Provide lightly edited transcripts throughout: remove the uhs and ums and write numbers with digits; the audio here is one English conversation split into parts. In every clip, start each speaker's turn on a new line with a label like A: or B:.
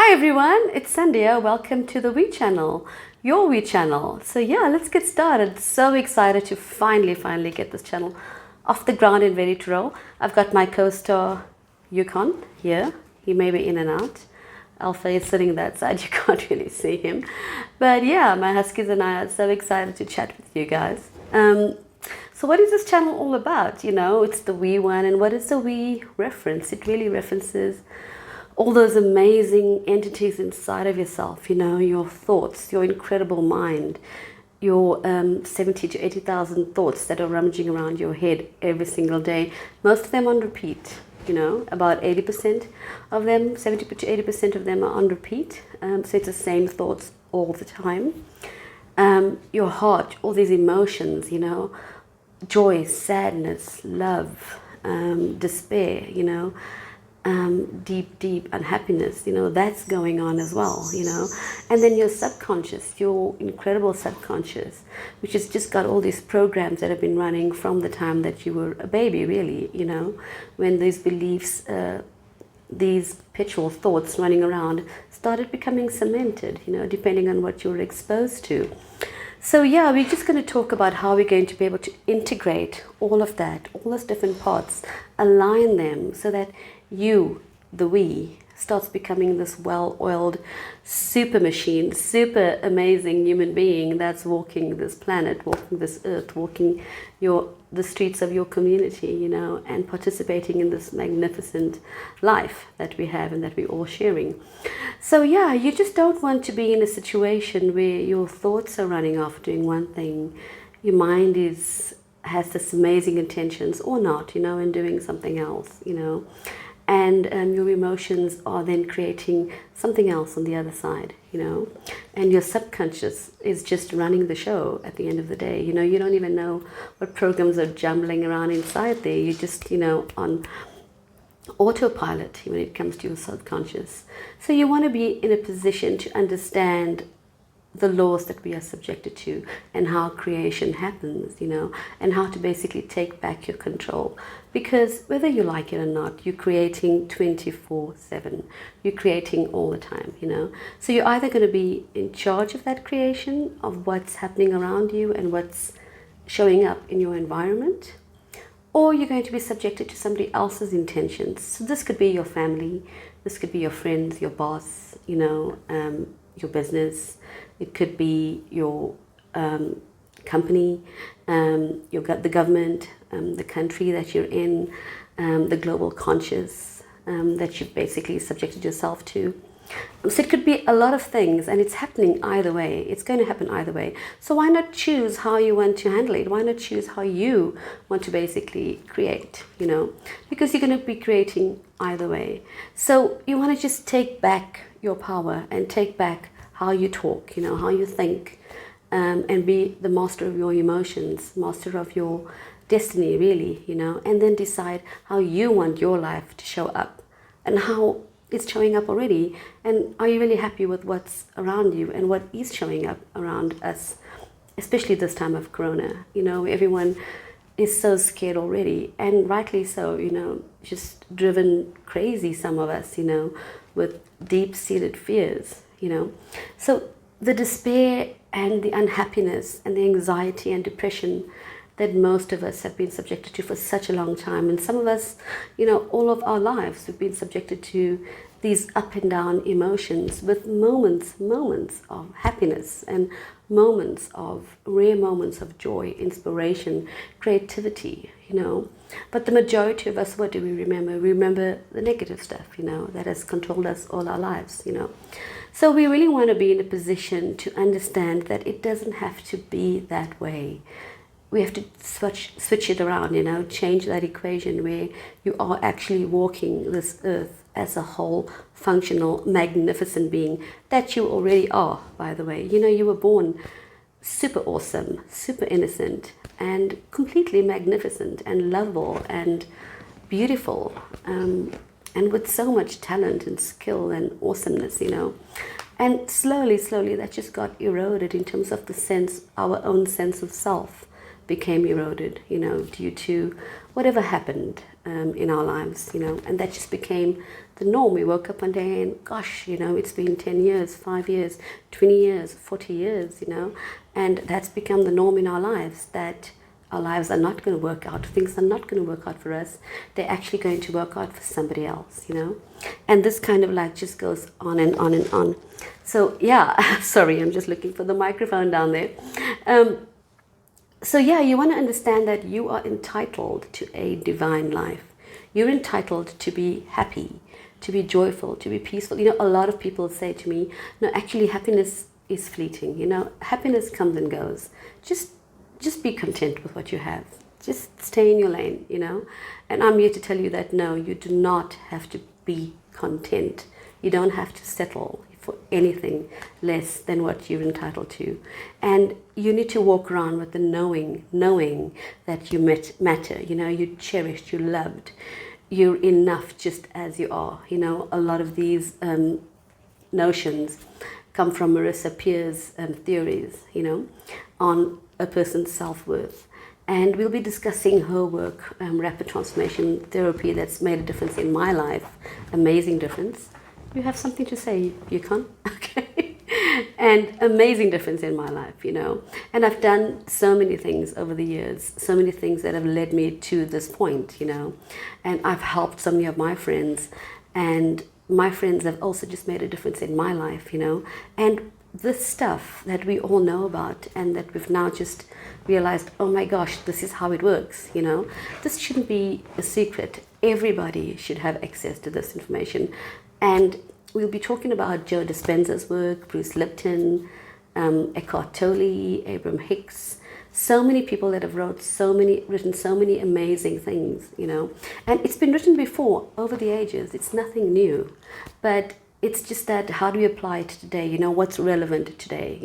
A: Hi everyone, it's Sandia. Welcome to the We channel, your We channel. So yeah, let's get started. So excited to finally get this channel off the ground and ready to roll. I've got my co-star Yukon here. He may be in and out. Alpha is sitting that side, you can't really see him. But yeah, my huskies and I are so excited to chat with you guys. So what is this channel all about? You know, it's the We one, and what is the We reference? It really references all those amazing entities inside of yourself, you know, your thoughts, your incredible mind, your 70 to 80,000 thoughts that are rummaging around your head every single day, most of them on repeat, you know, about 80% of them, 70 to 80% of them are on repeat, so it's the same thoughts all the time. Your heart, all these emotions, you know, joy, sadness, love, despair, you know, deep unhappiness, you know, that's going on as well, you know. And then your subconscious, your incredible subconscious, which has just got all these programs that have been running from the time that you were a baby, really, you know, when these beliefs, these perpetual thoughts running around started becoming cemented, you know, depending on what you were exposed to. So yeah, we're just going to talk about how we're going to be able to integrate all of that, all those different parts, align them so that you, the We, starts becoming this well-oiled super machine, super amazing human being that's walking this planet, walking this earth, walking the streets of your community, you know, and participating in this magnificent life that we have and that we're all sharing. So yeah, you just don't want to be in a situation where your thoughts are running off doing one thing, your mind has this amazing intentions or not, you know, and doing something else, you know. And your emotions are then creating something else on the other side, you know. And your subconscious is just running the show at the end of the day. You know, you don't even know what programs are jumbling around inside there. You're just, you know, on autopilot when it comes to your subconscious. So you want to be in a position to understand the laws that we are subjected to and how creation happens, you know, and how to basically take back your control. Because whether you like it or not, you're creating 24/7. You're creating all the time, you know. So you're either going to be in charge of that creation, of what's happening around you and what's showing up in your environment, or you're going to be subjected to somebody else's intentions. So this could be your family, this could be your friends, your boss, you know, your business. It could be your company, the government, the country that you're in, the global conscious that you've basically subjected yourself to. So it could be a lot of things, and it's happening either way. It's going to happen either way. So why not choose how you want to handle it? Why not choose how you want to basically create, you know? Because you're going to be creating either way. So you want to just take back your power and take back how you talk, you know, how you think, and be the master of your emotions, master of your destiny, really, you know, and then decide how you want your life to show up and how it's showing up already. And are you really happy with what's around you and what is showing up around us, especially this time of Corona? You know, everyone is so scared already, and rightly so, you know, just driven crazy, some of us, you know, with deep-seated fears, you know. So the despair and the unhappiness and the anxiety and depression that most of us have been subjected to for such a long time, and some of us, you know, all of our lives we've been subjected to these up and down emotions with moments of happiness and rare moments of joy, inspiration, creativity, you know. But the majority of us, what do we remember? We remember the negative stuff, you know, that has controlled us all our lives, you know. So we really want to be in a position to understand that it doesn't have to be that way. We have to switch it around, you know, change that equation where you are actually walking this earth as a whole, functional, magnificent being that you already are, by the way. You know, you were born super awesome, super innocent, and completely magnificent and lovable and beautiful, and with so much talent and skill and awesomeness, you know. And slowly that just got eroded in terms of our own sense of self, became eroded, due to whatever happened in our lives, and that just became the norm. We woke up one day and gosh, it's been 10 years, 5 years, 20 years, 40 years, and that's become the norm in our lives, that our lives are not going to work out. Things are not going to work out for us. They're actually going to work out for somebody else, And this kind of like just goes on and on and on. So yeah, sorry, I'm just looking for the microphone down there. So yeah, you want to understand that you are entitled to a divine life. You're entitled to be happy, to be joyful, to be peaceful. A lot of people say to me, no, actually happiness is fleeting. Happiness comes and goes. Just be content with what you have. Just stay in your lane, And I'm here to tell you that no, you do not have to be content. You don't have to settle for anything less than what you're entitled to. And you need to walk around with the knowing that you matter, you're cherished, you're loved, you're enough just as you are. A lot of these notions come from Marissa Peer's theories, on a person's self-worth. And we'll be discussing her work, rapid transformation therapy, that's made a difference in my life, amazing difference. You have something to say, Yukon? Okay. And amazing difference in my life, And I've done so many things over the years, so many things that have led me to this point, And I've helped so many of my friends, and my friends have also just made a difference in my life, And this stuff that we all know about and that we've now just realized, oh my gosh, this is how it works, This shouldn't be a secret. Everybody should have access to this information. And we'll be talking about Joe Dispenza's work, Bruce Lipton, Eckhart Tolle, Abraham Hicks, so many people that have written so many amazing things, And it's been written before, over the ages. It's nothing new. But it's just that, how do we apply it today? What's relevant today?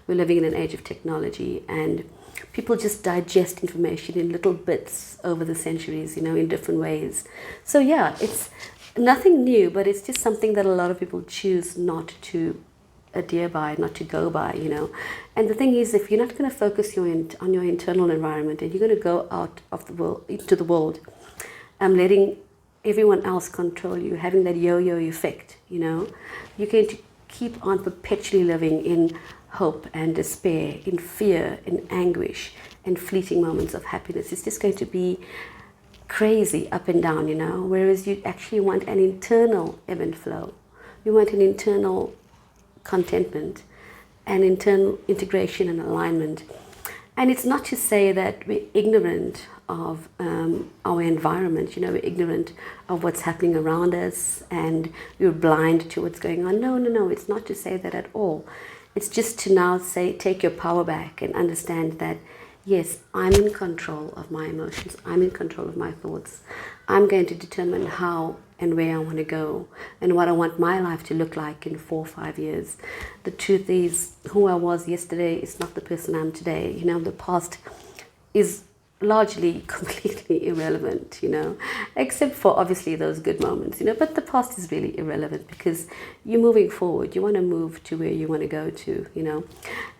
A: We're living in an age of technology, and people just digest information in little bits over the centuries, in different ways. So yeah, it's nothing new, but it's just something that a lot of people choose not to adhere by, not to go by, And the thing is, if you're not going to focus on your internal environment, and you're going to go out of the world, into the world, letting everyone else control you, having that yo-yo effect, you're going to keep on perpetually living in hope and despair, in fear, in anguish, and fleeting moments of happiness. It's just going to be crazy up and down, whereas you actually want an internal ebb and flow. You want an internal contentment, an internal integration and alignment. And it's not to say that we're ignorant of our environment, we're ignorant of what's happening around us and we're blind to what's going on. No, it's not to say that at all. It's just to now say, take your power back and understand that, yes, I'm in control of my emotions. I'm in control of my thoughts. I'm going to determine how and where I want to go and what I want my life to look like in 4 or 5 years. The truth is, who I was yesterday is not the person I am today. The past is largely completely irrelevant, except for obviously those good moments, but the past is really irrelevant because you're moving forward. You want to move to where you want to go to,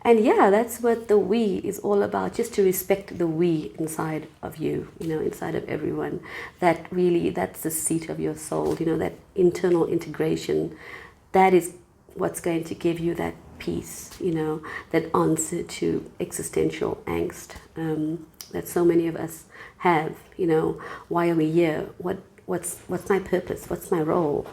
A: and yeah, that's what the we is all about, just to respect the we inside of you, inside of everyone. That's the seat of your soul, that internal integration. That is what's going to give you that peace, that answer to existential angst that so many of us have. Why are we here? What's my purpose? What's my role?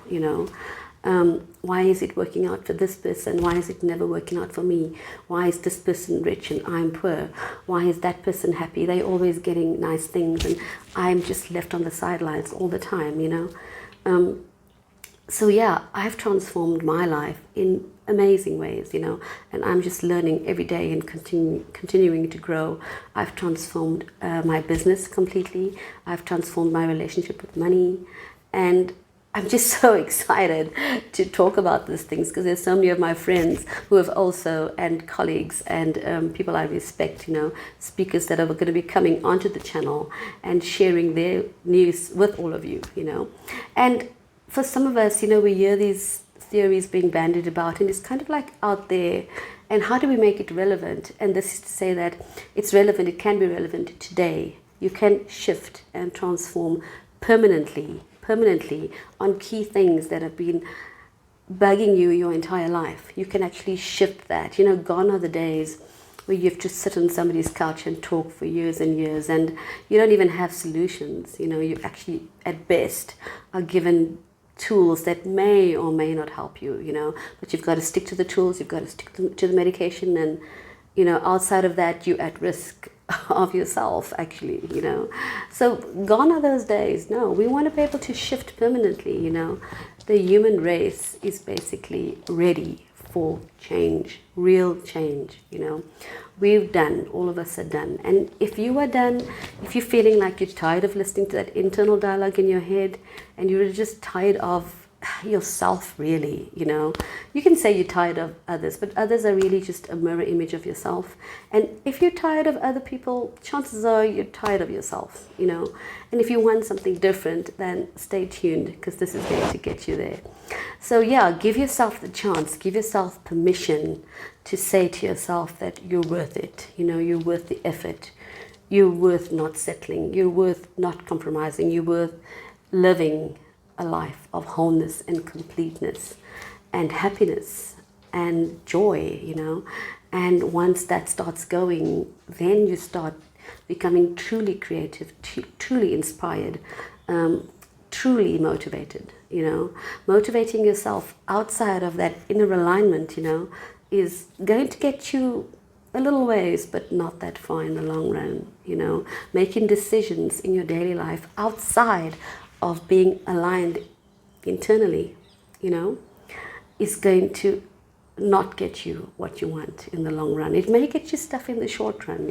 A: Why is it working out for this person? Why is it never working out for me? Why is this person rich and I'm poor? Why is that person happy? They're always getting nice things and I'm just left on the sidelines all the time, So yeah, I've transformed my life in amazing ways, and I'm just learning every day and continuing to grow. I've transformed my business completely. I've transformed my relationship with money, and I'm just so excited to talk about these things because there's so many of my friends who have also, and colleagues and people I respect, speakers that are going to be coming onto the channel and sharing their news with all of you, and for some of us, we hear these theories being bandied about, and it's kind of like out there. And how do we make it relevant? And this is to say that it's relevant, it can be relevant today. You can shift and transform permanently on key things that have been bugging you your entire life. You can actually shift that. Gone are the days where you have to sit on somebody's couch and talk for years and years, and you don't even have solutions. You actually, at best, are given tools that may or may not help you, but you've got to stick to the tools, you've got to stick to the medication, and, outside of that, you're at risk of yourself, actually, So gone are those days. No, we want to be able to shift permanently, The human race is basically ready for change, real change, We've done, all of us are done. And if you are done, if you're feeling like you're tired of listening to that internal dialogue in your head, and you're just tired of yourself, really, you can say you're tired of others, but others are really just a mirror image of yourself. And if you're tired of other people, chances are you're tired of yourself, And if you want something different, then stay tuned, because this is going to get you there. So yeah, give yourself the chance, give yourself permission to say to yourself that you're worth it, you're worth the effort, you're worth not settling, you're worth not compromising, you're worth living a life of wholeness and completeness and happiness and joy, And once that starts going, then you start becoming truly creative, truly inspired, truly motivated, Motivating yourself outside of that inner alignment, is going to get you a little ways, but not that far in the long run, Making decisions in your daily life outside of being aligned internally, is going to not get you what you want in the long run. It may get you stuff in the short run,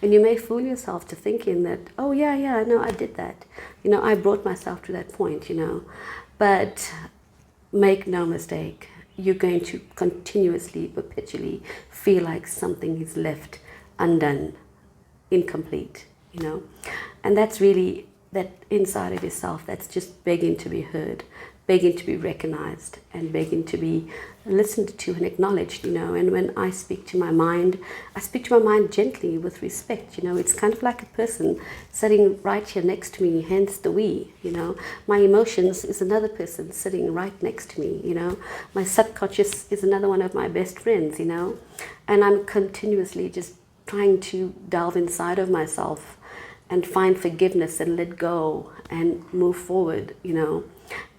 A: and you may fool yourself to thinking that, oh yeah, no, I did that. I brought myself to that point, But make no mistake, you're going to continuously, perpetually feel like something is left undone, incomplete, And that's really that inside of yourself that's just begging to be heard, begging to be recognized, and begging to be listened to and acknowledged, And when I speak to my mind, I speak to my mind gently with respect, It's kind of like a person sitting right here next to me, hence the we, My emotions is another person sitting right next to me, My subconscious is another one of my best friends, And I'm continuously just trying to delve inside of myself and find forgiveness and let go and move forward,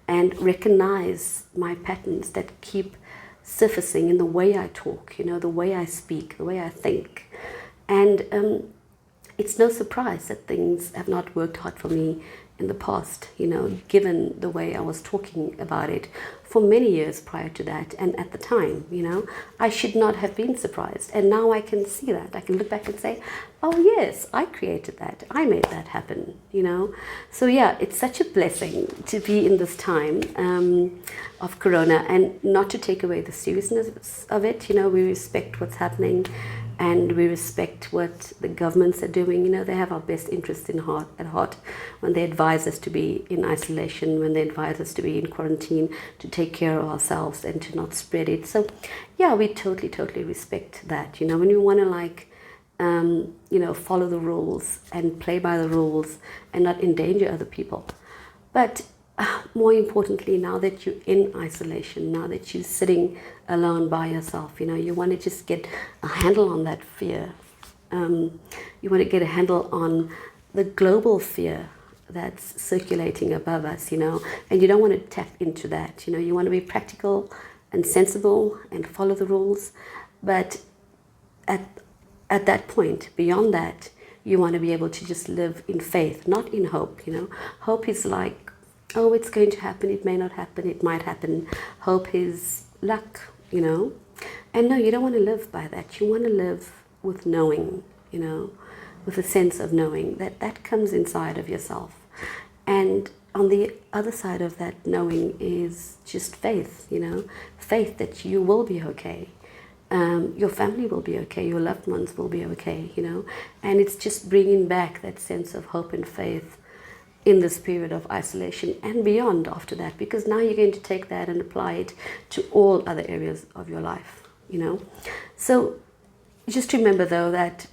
A: and recognize my patterns that keep surfacing in the way I talk, the way I speak, the way I think. And it's no surprise that things have not worked out for me in the past, given the way I was talking about it for many years prior to that. And at the time, I should not have been surprised. And now I can see that. I can look back and say, oh yes, I created that. I made that happen, So yeah, it's such a blessing to be in this time of Corona, and not to take away the seriousness of it. We respect what's happening, and we respect what the governments are doing. They have our best interests at heart when they advise us to be in isolation, when they advise us to be in quarantine, to take care of ourselves and to not spread it. So yeah, we totally respect that. When you want to follow the rules and play by the rules and not endanger other people. But more importantly, now that you're in isolation, now that you're sitting alone by yourself, you want to just get a handle on that fear. You want to get a handle on the global fear that's circulating above us, and you don't want to tap into that. You want to be practical and sensible and follow the rules. But at that point, beyond that, you want to be able to just live in faith, not in hope. Hope is like, oh, it's going to happen, it may not happen, it might happen. Hope is luck, And no, you don't want to live by that. You want to live with knowing, with a sense of knowing that comes inside of yourself. And on the other side of that knowing is just faith, faith that you will be okay. Your family will be okay, your loved ones will be okay, And it's just bringing back that sense of hope and faith in this period of isolation and beyond after that, because now you're going to take that and apply it to all other areas of your life, you know. So just remember though that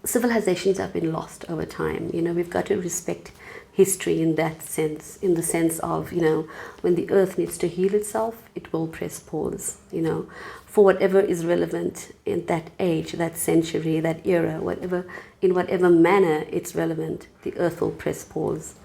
A: civilizations have been lost over time. You know, we've got to respect history in that sense, in the sense of, you know, when the earth needs to heal itself, it will press pause, you know, for whatever is relevant in that age, that century, that era, whatever, in whatever manner it's relevant, the earth will press pause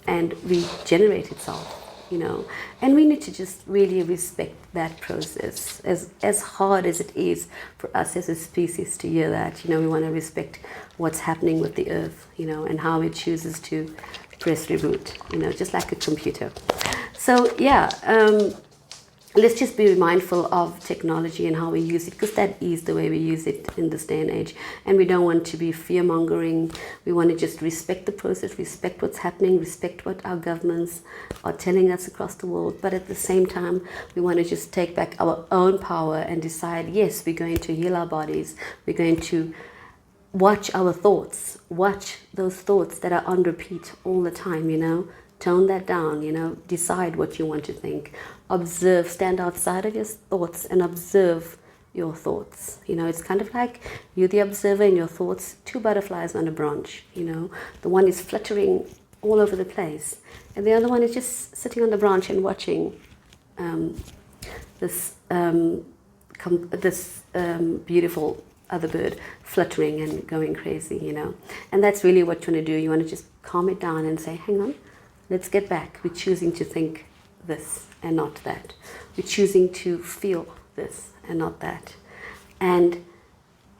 A: and regenerate itself, you know. And we need to just really respect that process, as hard as it is for us as a species to hear that, you know. We want to respect what's happening with the earth, you know, and how it chooses to press reboot, you know, just like a computer. So yeah, let's just be mindful of technology and how we use it, because that is the way we use it in this day and age. And we don't want to be fear-mongering. We want to just respect the process, respect what's happening, respect what our governments are telling us across the world. But at the same time, we want to just take back our own power and decide, yes, we're going to heal our bodies. We're going to watch our thoughts, watch those thoughts that are on repeat all the time, you know. Tone that down, you know, decide what you want to think. Observe, stand outside of your thoughts and observe your thoughts. You know, it's kind of like you're the observer in your thoughts, two butterflies on a branch, you know. The one is fluttering all over the place, and the other one is just sitting on the branch and watching this beautiful other bird fluttering and going crazy, you know. And that's really what you want to do. You want to just calm it down and say, hang on, let's get back. We're choosing to think this and not that. We're choosing to feel this and not that. And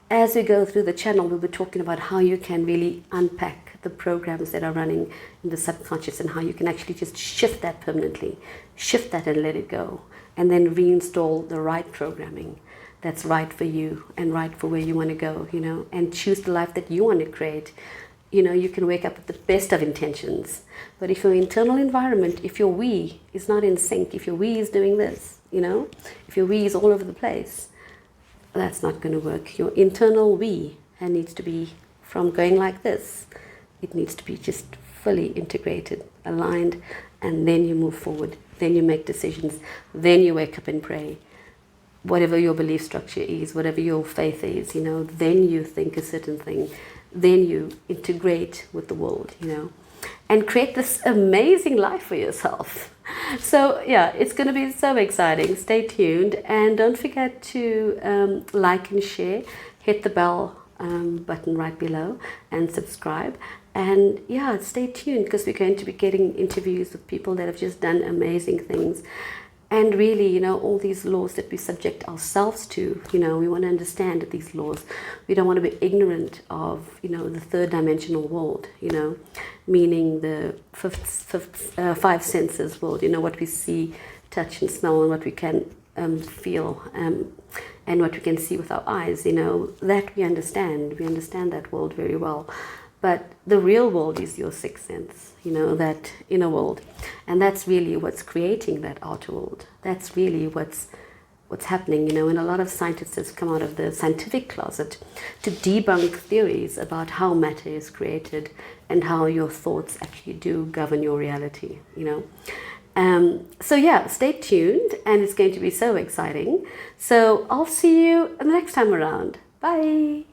A: as we go through the channel, we'll be talking about how you can really unpack the programs that are running in the subconscious and how you can actually just shift that permanently, shift that and let it go, and then reinstall the right programming that's right for you and right for where you want to go, you know, and choose the life that you want to create. You know, you can wake up with the best of intentions, but if your internal environment, if your we is not in sync, if your we is doing this, you know, if your we is all over the place, that's not going to work. Your internal we needs to be from going like this. It needs to be just fully integrated, aligned, and then you move forward. Then you make decisions. Then you wake up and pray. Whatever your belief structure is, whatever your faith is, you know, then you think a certain thing. Then you integrate with the world, you know, and create this amazing life for yourself. So yeah, it's going to be so exciting. Stay tuned, and don't forget to like and share. Hit the bell button right below and subscribe. And yeah, stay tuned, because we're going to be getting interviews with people that have just done amazing things. And really, you know, all these laws that we subject ourselves to, you know, we want to understand these laws. We don't want to be ignorant of, you know, the third dimensional world, you know, meaning the five senses world, you know, what we see, touch and smell, and what we can feel, and what we can see with our eyes, you know, that we understand. We understand that world very well. But the real world is your sixth sense, you know, that inner world. And that's really what's creating that outer world. That's really what's happening, you know. And a lot of scientists have come out of the scientific closet to debunk theories about how matter is created and how your thoughts actually do govern your reality, you know. So yeah, stay tuned, and it's going to be so exciting. So I'll see you the next time around. Bye.